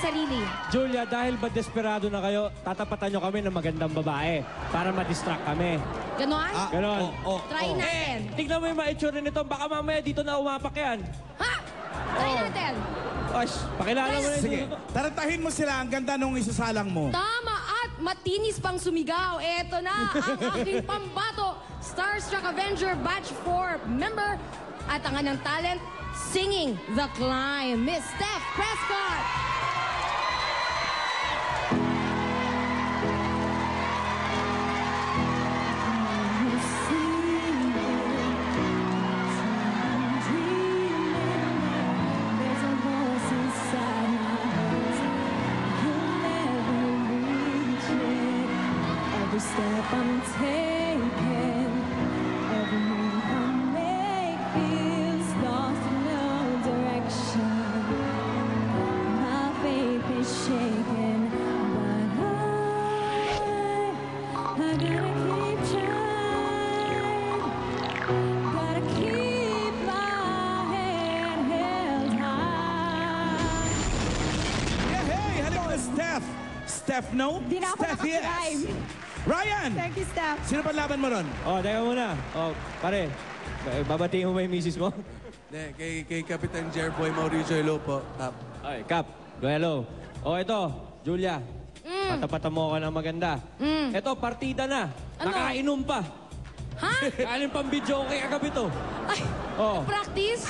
sarili. Julia, dahil ba desperado na kayo, tatapatan nyo kami ng magandang babae para ma-distract kami. Ganon? Ganon. Try natin. Tignan mo yung maitsure nito. Baka mamaya dito na umapak yan. Ha? Try natin. Osh, pakilala mo na yung Sige, tarantahin mo sila. Ang ganda nung isasalang mo. Tama at matinis pang sumigaw. Eto na ang aking pambato. Starstruck Avenger Batch 4 member at ang kanyang talent, singing The Climb, Miss Steph Prescott. Every step I'm taking, every move I make feels lost in no direction. My faith is shaken, but I gotta keep trying. Gotta keep my head held high. Yeah, hey, halika na Steph. Steph, no? Di na ako Steph, yes. nakaka-rhyme. Ryan! Thank you, Steph. Sino pa laban mo ron? Teka muna. Pare, babatiin mo ba yung misis mo? Kay Kapitan Jerboy Mauricio Hello po. Tap. Ay, Kap, hello. Ito, Julia. Patapatan mo ako ng maganda. Ito, partida na. Ano? Nakainom pa. Ha? Kanin pang video kay agabi to. Ay, practice?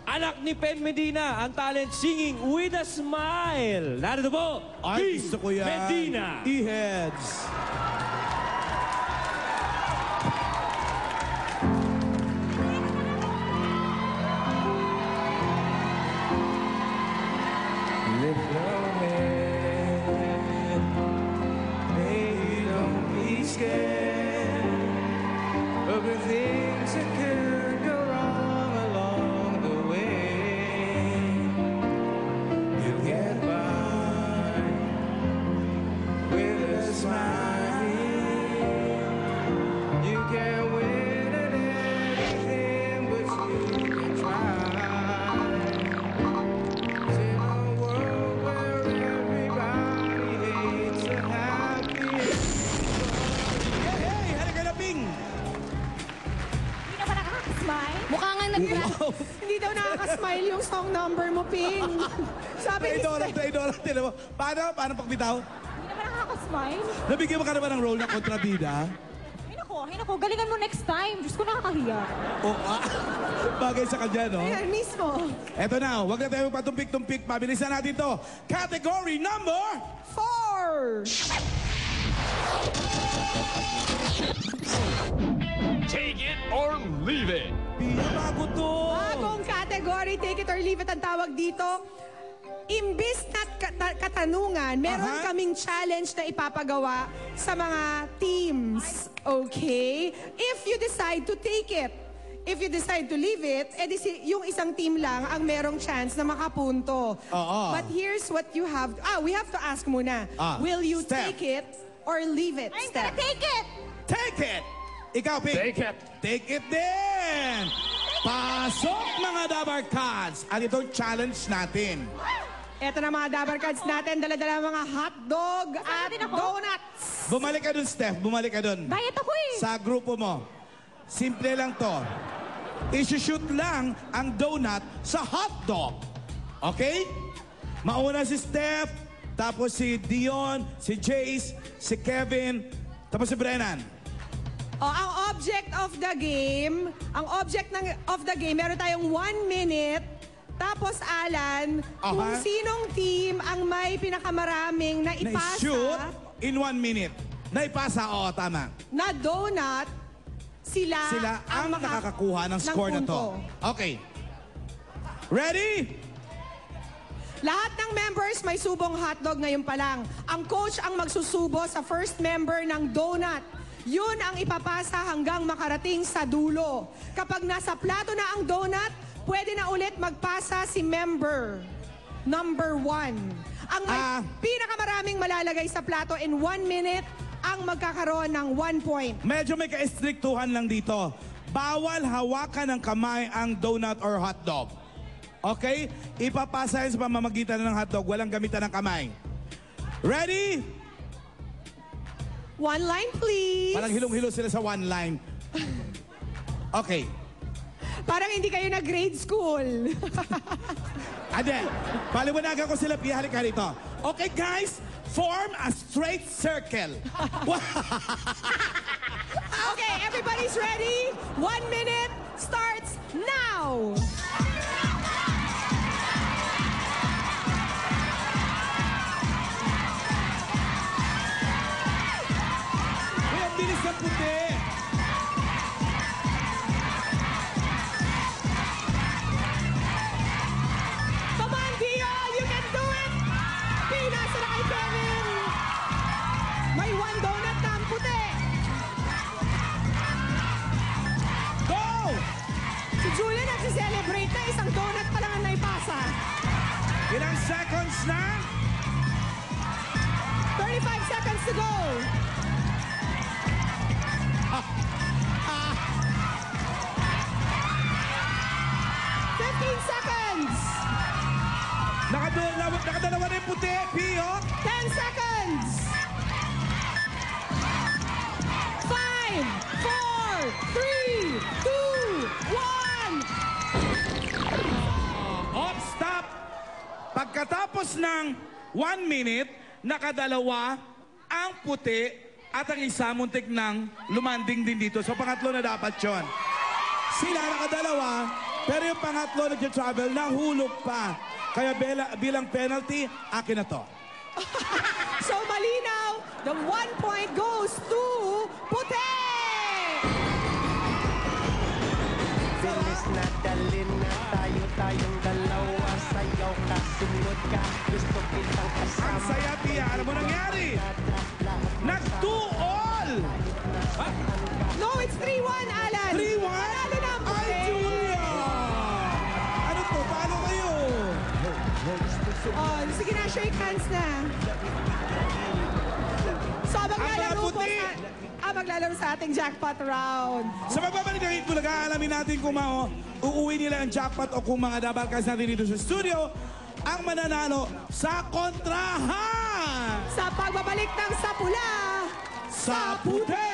Anak ni Pen Medina, ang talent singing with a smile. Narito po, Ay, gusto ko yan. Medina. E-heads. Lift your head, baby, don't be scared of the things that could go wrong along the way. You'll get by with a smile. You can win at anything, but you can try. Hey, halika na, Ping! Hindi na ba nakaka-smile? Mukha nga Hindi daw nakaka-smile yung song number mo, Ping. Sabi ni Steph. Traidora, tinan mo. Paano pagbitaw? Hindi na ba nakaka-smile? Nabigyan mo ka naman ng role na kontrabida? Ay nako, galingan mo next time. Diyos ko, nakakahiya. Bagay sa kanya, no? Ayan, mismo. Eto na, wag na tayo patumpik-tumpik. Pabilisan natin to. Category number 4! Take it or leave it. Bago to! Bagong category, take it or leave it ang tawag dito. Imbis na katanungan, meron kaming challenge na ipapagawa sa mga teams. Okay? If you decide to take it, if you decide to leave it, yung isang team lang ang merong chance na makapunto. But here's what you have. We have to ask muna. Will you Steph. take it or leave it, Steph? take it! Take it! Ikaw, Ping. Take it. Take it din! Pasok, mga Dabar Cats! At itong challenge natin. Eto na mga Dabar Cards natin, dala-dala mga hotdog at donuts. Bumalik ka dun, Steph. Bumalik ka dun. Diet ako eh. Sa grupo mo. Simple lang to. Isushoot lang ang donut sa hotdog. Okay? Mauna si Steph, tapos si Dion, si Jace, si Kevin, tapos si Brennan. Ang object of the game, meron tayong 1 minute. Tapos, Alan, kung sinong team ang may pinakamaraming na ipasa Na-shoot in 1 minute. Na-ipasa, oo, tama. na donut, sila ang nakakakuha ng score na to. Okay. Ready? Lahat ng members may subong hotdog ngayon pa lang. Ang coach ang magsusubo sa first member ng donut. Yun ang ipapasa hanggang makarating sa dulo. Kapag nasa plato na ang donut, pwede na ulit magpasa si member number 1. Ang may pinakamaraming malalagay sa plato in 1 minute ang magkakaroon ng 1 point. Medyo may ka-estriktuhan lang dito. Bawal hawakan ng kamay ang donut or hotdog. Okay? Ipapasa yan sa pamamagitan ng hotdog. Walang gamitan ng kamay. Ready? One line, please. Parang hilong-hilo sila sa one line. Okay. Parang hindi kayo na grade school. Ade, paliwanagan ko sila. Pihalik ka rito. Okay, guys. Form a straight circle. Okay, everybody's ready? 1 minute starts now. Uy, ang bilis ng puti. Come on, Dion! You can do it! Pinasa na kay Kevin. May 1 donut na ang puti. Go! Si Julia nagsiselebrate na. Isang donut pa lang ang naipasa. Ilang seconds na? 35 seconds to go. Ah. 15 seconds. Nakadalawa na yung puti. Pio. 10 seconds. 5, 4, 3, 2, 1. Op, stop! Pagkatapos ng 1 minute, nakadalawa ang puti at ang isa muntik ng lumanding din dito. So pangatlo na dapat yon. Sila nakadalawa, pero yung pangatlo nag-travel, nahulog pa. Kaya bilang penalty, akin na to. So malinaw, the 1 point goes to puti. Bilis na dalin na tayong dalawa. Sayaw ka, sumunod ka. Gusto kitang kasama. Ang saya, Pia. Ano mo nangyari? Nag-2-all! No, it's 3-1, Alan. 3-1? Panalo na ang Ay, puti. Julia! Ano to? Paano kayo? Oh, sige na, shake hands na. So, maglalaro sa ating jackpot round. Sa magbabalik ng Itbulaga, alamin natin kung uuwi nila ang jackpot o kung mga dabarkas natin dito sa studio ang mananalo sa kontrahan Sa pagbabalik ng Sapula, sa puti!